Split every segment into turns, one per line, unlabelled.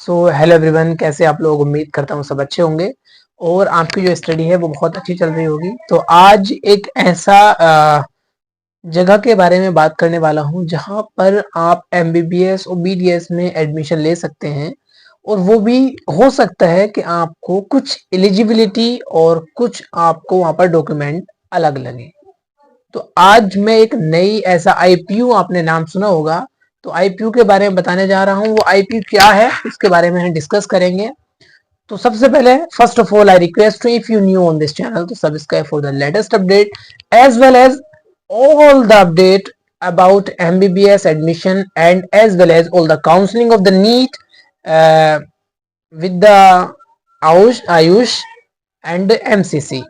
Hello everyone, कैसे आप लोग? उम्मीद करता हूँ सब अच्छे होंगे और आपकी जो स्टडी है वो बहुत अच्छी चल रही होगी। तो आज एक ऐसा जगह के बारे में बात करने वाला हूँ जहाँ पर आप एमबीबीएस और बीडीएस में एडमिशन ले सकते हैं और वो भी हो सकता है कि आपको कुछ एलिजिबिलिटी और कुछ आपको वहाँ पर डॉक्यूमेंट अलग लगे। तो आज मैं एक नई ऐसा आईपीयू, आपने नाम सुना होगा, तो आईपीयू के बारे में बताने जा रहा हूँ। वो आईपीयू क्या है इसके बारे में हम डिस्कस करेंगे। तो सबसे पहले first of all I request if you new on this channel तो subscribe for the latest update as well as all the update about MBBS admission and as well as all the counseling of the NEET with the Ayush and MCC।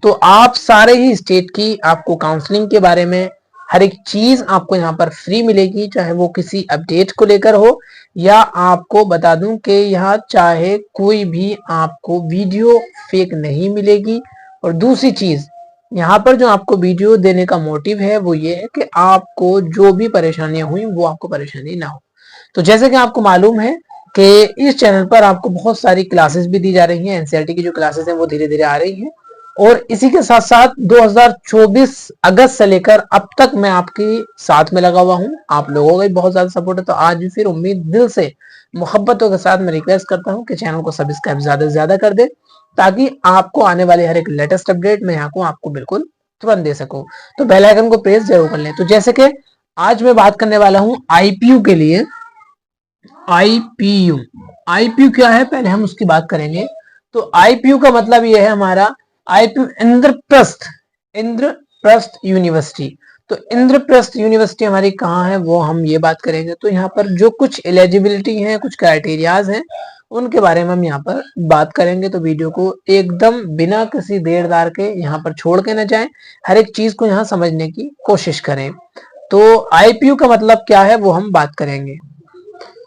तो आप सारे ही state की आपको counselling के बारे में हर एक चीज आपको यहाँ पर फ्री मिलेगी, चाहे वो किसी अपडेट को लेकर हो या आपको बता दूं कि यहाँ चाहे कोई भी आपको वीडियो फेक नहीं मिलेगी। और दूसरी चीज, यहाँ पर जो आपको वीडियो देने का मोटिव है वो ये है कि आपको जो भी परेशानियां हुई वो आपको परेशानी ना हो। तो जैसे कि आपको मालूम है कि इस चैनल पर आपको बहुत सारी क्लासेस भी दी जा रही हैं। एनसीईआरटी की जो क्लासेस हैं वो धीरे धीरे आ रही हैं और इसी के साथ साथ 2024 अगस्त से लेकर अब तक मैं आपके साथ में लगा हुआ हूं। आप लोगों का भी बहुत ज्यादा सपोर्ट है, तो आज भी फिर उम्मीद दिल से मोहब्बतों के साथ मैं रिक्वेस्ट करता हूं कि चैनल को सब्सक्राइब ज्यादा से ज्यादा कर दे ताकि आपको आने वाले हर एक लेटेस्ट अपडेट मैं यहाँ को आपको बिल्कुल तुरंत दे सकूं। तो बेल आइकन को प्रेस जरूर कर लें। तो जैसे कि आज मैं बात करने वाला हूं आईपीयू के लिए। आईपीयू आईपीयू क्या है पहले हम उसकी बात करेंगे। तो आईपीयू का मतलब यह है हमारा आईपीयू इंद्रप्रस्थ यूनिवर्सिटी। तो इंद्रप्रस्थ यूनिवर्सिटी हमारी कहाँ है वो हम ये बात करेंगे। तो यहाँ पर जो कुछ एलिजिबिलिटी है, कुछ क्राइटेरियाज हैं, उनके बारे में हम यहाँ पर बात करेंगे। तो वीडियो को एकदम बिना किसी देर दार के यहाँ पर छोड़ के न जाएं, हर एक चीज को यहाँ समझने की कोशिश करें। तो आईपीयू का मतलब क्या है वो हम बात करेंगे।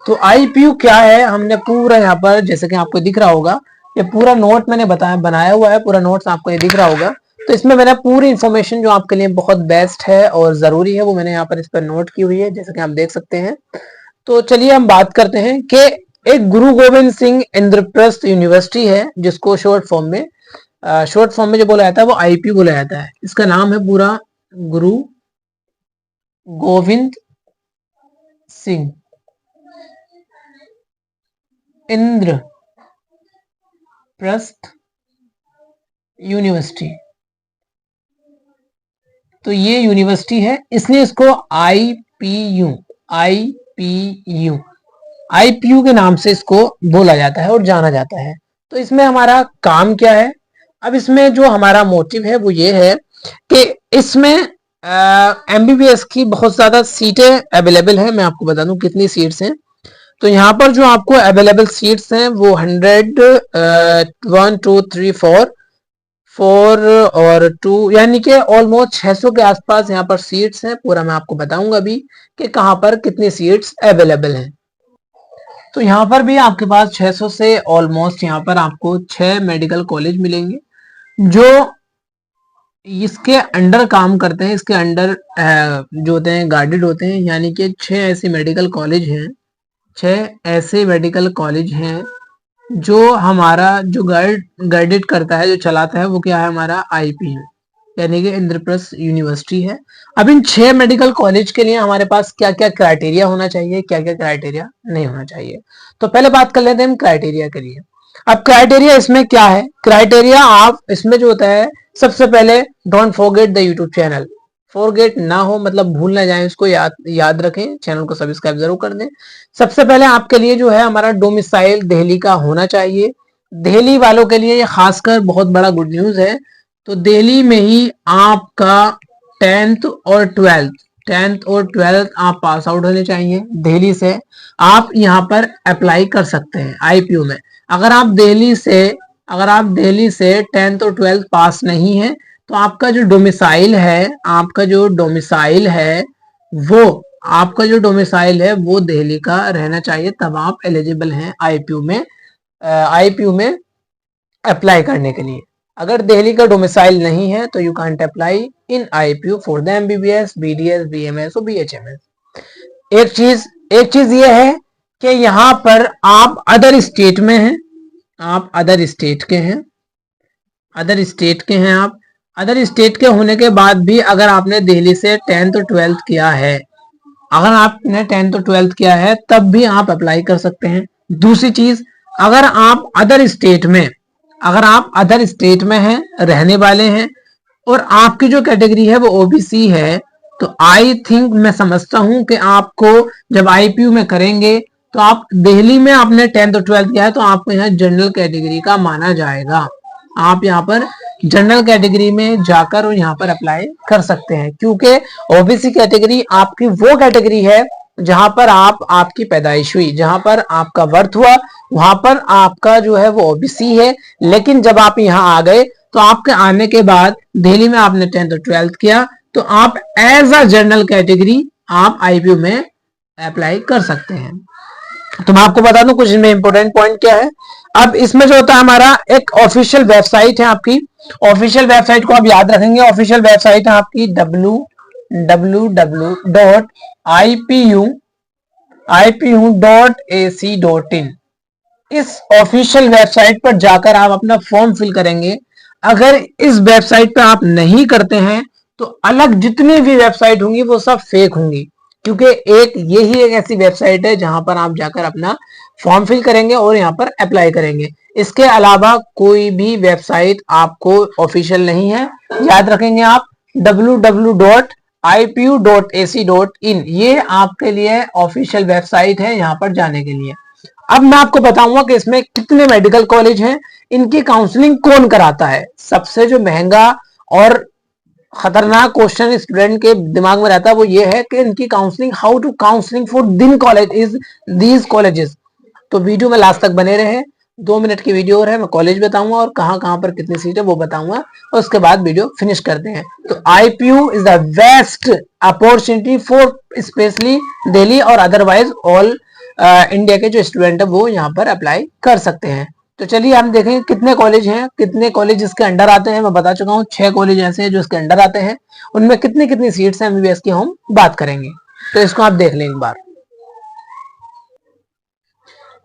तो आईपीयू क्या है हमने पूरा यहाँ पर, जैसे कि आपको दिख रहा होगा, ये पूरा नोट मैंने बनाया हुआ है, पूरा नोट्स आपको ये दिख रहा होगा। तो इसमें मैंने पूरी इंफॉर्मेशन जो आपके लिए बहुत बेस्ट है और जरूरी है वो मैंने यहाँ पर इस पर नोट की हुई है, जैसे कि आप देख सकते हैं। तो चलिए हम बात करते हैं कि एक गुरु गोविंद सिंह इंद्रप्रस्थ यूनिवर्सिटी है जिसको शॉर्ट फॉर्म में जो बोला जाता है वो आईपीयू बोला जाता है। इसका नाम है पूरा गुरु गोविंद सिंह इंद्रप्रस्थ यूनिवर्सिटी। तो ये यूनिवर्सिटी है, इसलिए इसको आईपीयू के नाम से इसको बोला जाता है और जाना जाता है। तो इसमें हमारा काम क्या है? अब इसमें जो हमारा मोटिव है वो ये है कि इसमें एमबीबीएस की बहुत ज्यादा सीटें अवेलेबल है। मैं आपको बता दूं कितनी सीट्स हैं। तो यहाँ पर जो आपको अवेलेबल सीट्स हैं वो 100 1 2 3 4 और 2 यानी कि ऑलमोस्ट 600 के आसपास यहाँ पर सीट्स हैं। पूरा मैं आपको बताऊंगा अभी कि कहाँ पर कितनी सीट्स अवेलेबल हैं। तो यहाँ पर भी आपके पास 600 से ऑलमोस्ट यहाँ पर आपको 6 मेडिकल कॉलेज मिलेंगे जो इसके अंडर काम करते हैं। इसके अंडर जो होते हैं गाइडेड होते हैं, यानी कि 6 ऐसे मेडिकल कॉलेज हैं, 6 ऐसे मेडिकल कॉलेज हैं जो हमारा जो गाइडेड करता है, जो चलाता है वो क्या है? हमारा आईपीयू यानी कि इंद्रप्रस्थ यूनिवर्सिटी है। अब इन 6 मेडिकल कॉलेज के लिए हमारे पास क्या क्या क्राइटेरिया होना चाहिए, क्या क्या क्राइटेरिया नहीं होना चाहिए। तो पहले बात कर लेते हैं हम क्राइटेरिया के लिए। अब क्राइटेरिया इसमें क्या है? क्राइटेरिया आप इसमें जो होता है, सबसे पहले don't forget the YouTube channel. Forget ना हो मतलब भूल ना जाए, उसको याद रखें, चैनल को सब्सक्राइब जरूर कर दें। सबसे पहले आपके लिए जो है हमारा डोमिसाइल दिल्ली का होना चाहिए। दिल्ली वालों के लिए ये खासकर बहुत बड़ा गुड न्यूज है। तो दिल्ली में ही आपका 10th और 12th आप पास आउट होने चाहिए दिल्ली से। आप यहाँ पर अप्लाई कर सकते हैं आईपीयू में। अगर आप दिल्ली से 10th और 12th पास नहीं है तो आपका जो डोमिसाइल है वो दिल्ली का रहना चाहिए, तब आप एलिजिबल हैं आईपीयू में अप्लाई करने के लिए। अगर दिल्ली का डोमिसाइल नहीं है तो you can't apply in IPU for the MBBS, BDS, BMS और बीएचएमएस। एक चीज ये है कि यहाँ पर आप अदर स्टेट में हैं, आप अदर स्टेट के हैं, अदर स्टेट के हैं आप, अदर स्टेट के होने के बाद भी अगर आपने दिल्ली से 10th और 12th किया है, अगर आपने 10th और 12th किया है तब भी आप अप्लाई कर सकते हैं। दूसरी चीज, अगर आप अदर स्टेट में, अगर आप अदर स्टेट में हैं, रहने वाले हैं और आपकी जो कैटेगरी है वो ओबीसी है, तो आई थिंक, मैं समझता हूं कि आपको जब आईपीयू में करेंगे तो आप दिल्ली में आपने 10th और 12th किया है तो आपको यहाँ जनरल कैटेगरी का माना जाएगा। आप यहाँ पर जनरल कैटेगरी में जाकर और यहाँ पर अप्लाई कर सकते हैं, क्योंकि ओबीसी कैटेगरी आपकी वो कैटेगरी है जहां पर आपकी पैदाइश हुई, जहां पर आपका बर्थ हुआ, वहां पर आपका जो है वो ओबीसी है। लेकिन जब आप यहाँ आ गए तो आपके आने के बाद दिल्ली में आपने 10th और 12th किया तो आप एज अ जनरल कैटेगरी आप आईपीयू में अप्लाई कर सकते हैं। तो मैं आपको बता दूं कुछ इनमें इंपॉर्टेंट पॉइंट क्या है। अब इसमें जो होता है हमारा एक ऑफिशियल वेबसाइट है आपकी, ऑफिशियल वेबसाइट को आप याद रखेंगे। ऑफिशियल वेबसाइट है आपकी www.ipu.ac.in। इस ऑफिशियल वेबसाइट पर जाकर आप अपना फॉर्म फिल करेंगे। अगर इस वेबसाइट पर आप नहीं करते हैं तो अलग जितनी भी वेबसाइट होंगी वो सब फेक होंगी, क्योंकि यही एक ऐसी वेबसाइट है जहां पर आप जाकर अपना फॉर्म फिल करेंगे और यहाँ पर अप्लाई करेंगे। इसके अलावा कोई भी वेबसाइट आपको ऑफिशियल नहीं है, याद रखेंगे आप www.ipu.ac.in, ये आपके लिए ऑफिशियल वेबसाइट है यहाँ पर जाने के लिए। अब मैं आपको बताऊंगा कि इसमें कितने मेडिकल कॉलेज हैं, इनकी काउंसलिंग कौन कराता है। सबसे जो महंगा और खतरनाक क्वेश्चन स्टूडेंट के दिमाग में रहता है वो ये है कि इनकी counselling, how to counselling for दिन कॉलेज इज दीज कॉलेजेस। तो वीडियो में लास्ट तक बने रहे, 2 मिनट की वीडियो और है, मैं कॉलेज बताऊंगा और कहां कहां पर कितनी सीट है वो बताऊंगा और उसके बाद वीडियो फिनिश करते हैं। तो IPU is the best opportunity for specially Delhi और अदरवाइज ऑल इंडिया के जो स्टूडेंट है वो यहाँ पर अप्लाई कर सकते हैं। तो चलिए हम देखेंगे कितने कॉलेज हैं, कितने कॉलेज इसके अंडर आते हैं। मैं बता चुका हूँ 6 कॉलेज ऐसे हैं जो इसके अंडर आते हैं, उनमें कितनी कितनी सीट्स हैं एमबीबीएस की हम बात करेंगे। तो इसको आप देख लें एक बार।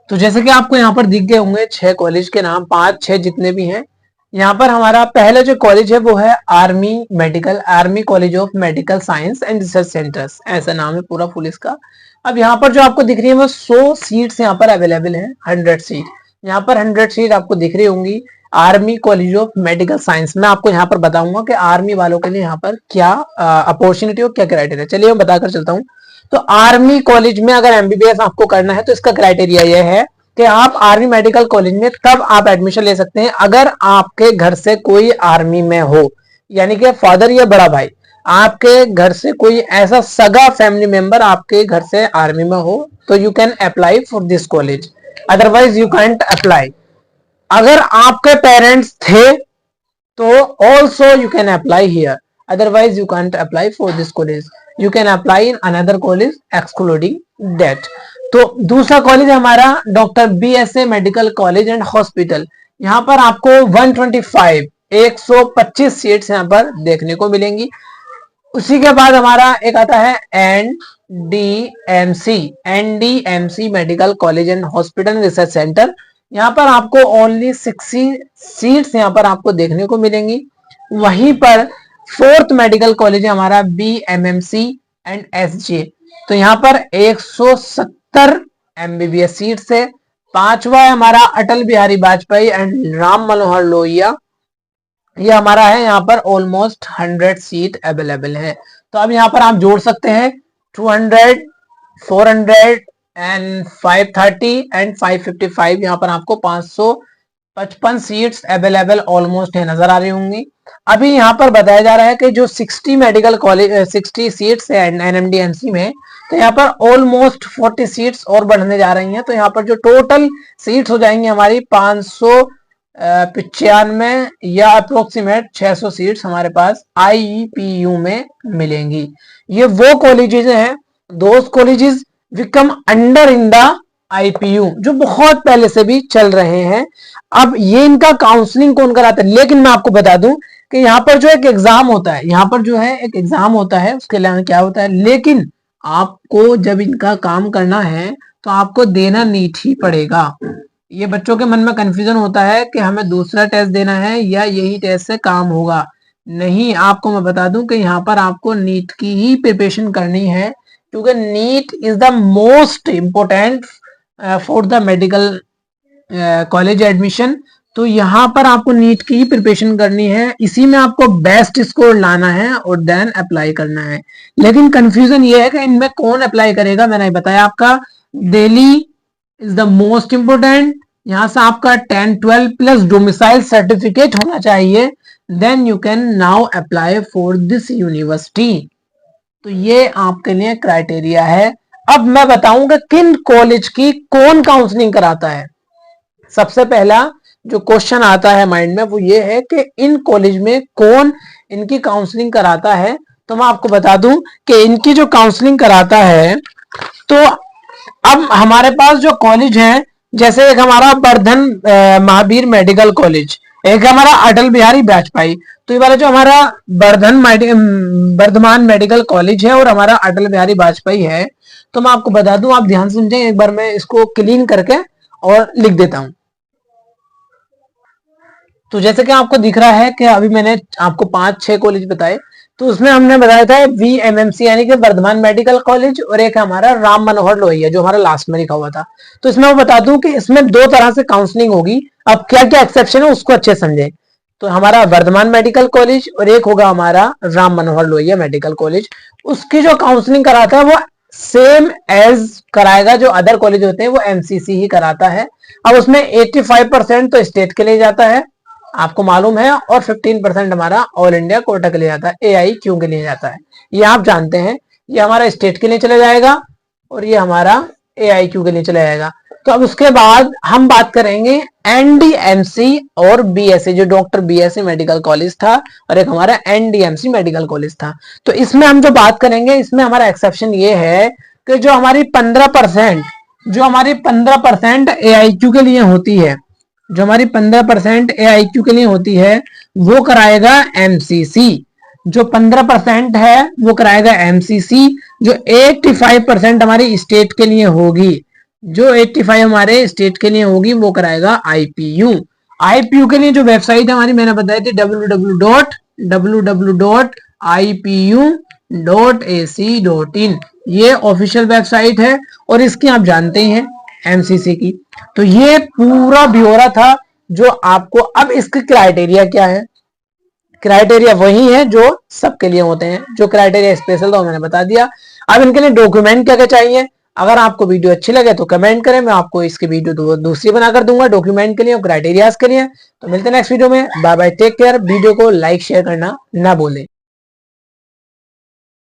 तो जैसे कि आपको यहाँ पर दिख गए होंगे 6 कॉलेज के नाम, 5-6 जितने भी हैं। यहाँ पर हमारा पहला जो कॉलेज है वो है army college of medical science and research centres, ऐसा नाम है पूरा फुल इसका। अब यहाँ पर जो आपको दिख रही है वो 100 सीट्स यहाँ पर अवेलेबल है, 100 सीट यहाँ पर 100 सीट आपको दिख रही होंगी army college of medical science. मैं आपको यहाँ पर बताऊंगा कि आर्मी वालों के लिए यहाँ पर क्या अपॉर्चुनिटी और क्या क्राइटेरिया, चलिए मैं बताकर चलता हूँ। तो आर्मी कॉलेज में अगर एमबीबीएस आपको करना है तो इसका क्राइटेरिया यह है कि आप आर्मी मेडिकल कॉलेज में तब आप एडमिशन ले सकते हैं अगर आपके घर से कोई आर्मी में हो, यानी कि फादर या बड़ा भाई, आपके घर से कोई ऐसा सगा फैमिली मेंबर आपके घर से आर्मी में हो तो you can apply for this college, otherwise you can't apply. अगर आपके पेरेंट्स थे तो also you can apply here, otherwise you can't apply for this college, you can apply in another college excluding that. तो दूसरा college हमारा doctor BSA medical college and hospital. यहाँ पर आपको 125 सीट्स यहाँ पर देखने को मिलेंगी। उसी के बाद हमारा एक आता है NDMC medical college and hospital research centre. यहाँ पर आपको ओनली 60 सीट्स यहाँ पर आपको देखने को मिलेंगी। वहीं पर 4th मेडिकल कॉलेज है हमारा बीएमएमसी एंड एसजे, तो यहाँ पर 170 एमबीबीएस सीट्स है। 5वां है हमारा अटल बिहारी वाजपेयी एंड राम मनोहर लोहिया, ये हमारा है, यहाँ पर ऑलमोस्ट 100 सीट अवेलेबल है। तो अब यहाँ पर आप जोड़ सकते हैं 200, 400 एंड 530 एंड 555, यहाँ पर आपको 555 सीट्स अवेलेबल ऑलमोस्ट है, नजर आ रही होंगी। अभी यहाँ पर बताया जा रहा है कि जो 60 मेडिकल कॉलेज 60 सीट्स है एनएमडीएमसी में, तो यहाँ पर ऑलमोस्ट 40 सीट्स और बढ़ने जा रही हैं। तो यहाँ पर जो टोटल सीट्स हो जाएंगी हमारी 595 या अप्रोक्सीमेट 600 सीट्स हमारे पास आईपीयू में मिलेंगी। ये वो कॉलेजेस हैं, दोस्त colleges become under in the IPU, जो बहुत पहले से भी चल रहे हैं। अब ये इनका काउंसलिंग कौन कराता है, लेकिन मैं आपको बता दूं कि यहाँ पर जो एक एग्जाम होता है, यहाँ पर जो है एक एग्जाम होता है, उसके अलावा क्या होता है, लेकिन आपको जब इनका काम करना है तो आपको देना नीट ही पड़ेगा। ये बच्चों के मन में कंफ्यूजन होता है कि हमें दूसरा टेस्ट देना है या यही टेस्ट से काम होगा। नहीं, आपको मैं बता दूं कि यहाँ पर आपको नीट की ही प्रिपरेशन करनी है, क्योंकि NEET is the most important for the medical college admission. तो यहाँ पर आपको नीट की ही प्रिपरेशन करनी है, इसी में आपको बेस्ट स्कोर लाना है और देन अप्लाई करना है। लेकिन कंफ्यूजन ये है कि इनमें कौन अप्लाई करेगा। मैंने बताया आपका Delhi is the most important, यहां से आपका 10-12 प्लस डोमिसाइल सर्टिफिकेट होना चाहिए, then you can now apply for this university. तो ये आपके लिए क्राइटेरिया है। अब मैं बताऊंगा किन कॉलेज की कौन काउंसलिंग कराता है। सबसे पहला जो क्वेश्चन आता है माइंड में वो ये है कि इन कॉलेज में कौन इनकी काउंसलिंग कराता है। तो मैं आपको बता दूं कि इनकी जो काउंसलिंग कराता है, तो अब हमारे पास जो कॉलेज है, जैसे एक हमारा वर्धन महावीर मेडिकल कॉलेज, एक हमारा अटल बिहारी वाजपेयी। तो ये वाला जो हमारा वर्धमान मेडिकल कॉलेज है और हमारा अटल बिहारी वाजपेयी है, तो मैं आपको बता दूं, आप ध्यान से समझें, एक बार मैं इसको क्लीन करके और लिख देता हूं। तो जैसे कि आपको दिख रहा है कि अभी मैंने आपको 5-6 कॉलेज बताए, तो उसमें हमने बताया था VMMC यानी कि वर्धमान मेडिकल कॉलेज, और एक हमारा राम मनोहर लोहिया जो हमारा लास्ट में लिखा हुआ था। तो इसमें मैं बता दूं कि इसमें 2 तरह से काउंसलिंग होगी। अब क्या क्या एक्सेप्शन है उसको अच्छे समझे। तो हमारा वर्धमान मेडिकल कॉलेज और एक होगा हमारा राम मनोहर लोहिया मेडिकल कॉलेज। उसकी जो काउंसलिंग कराता है वो सेम एज कराएगा जो अदर कॉलेज होते हैं, वो MCC ही कराता है। अब उसमें 85% तो स्टेट के लिए जाता है, आपको मालूम है, और 15% हमारा ऑल इंडिया कोटा के लिए जाता है, AIQ के लिए जाता है। ये आप जानते हैं, ये हमारा स्टेट के लिए चला जाएगा और ये हमारा AIQ के लिए चला जाएगा। तो अब उसके बाद हम बात करेंगे NDMC और BSc, जो डॉक्टर BSc मेडिकल कॉलेज था, और एक हमारा NDMC मेडिकल कॉलेज था। तो इसमें हम जो बात करेंगे, इसमें हमारा एक्सेप्शन ये है कि जो हमारी 15% AIQ के लिए होती है, जो हमारी 15% AIQ के लिए होती है, वो कराएगा MCC। जो 15% है वो कराएगा MCC। जो 85% हमारी स्टेट के लिए होगी, जो 85 हमारे स्टेट के लिए होगी, वो कराएगा IPU। IPU के लिए जो वेबसाइट है हमारी, मैंने बताई थी www.ipu.ac.in, ये ऑफिशियल वेबसाइट है और इसकी आप जानते हैं MCC की। तो ये पूरा ब्यौरा था जो आपको। अब इसके क्राइटेरिया क्या है? क्राइटेरिया वही है जो सबके लिए होते हैं, जो क्राइटेरिया स्पेशल था मैंने बता दिया। अब इनके लिए डॉक्यूमेंट क्या क्या चाहिए। अगर आपको वीडियो अच्छी लगे तो कमेंट करें, मैं आपको इसकी वीडियो दूसरी बनाकर दूंगा डॉक्यूमेंट के लिए और क्राइटेरियाज के लिए। तो मिलते हैं नेक्स्ट वीडियो में। Bye bye, take care. Video को लाइक शेयर करना ना भूलें।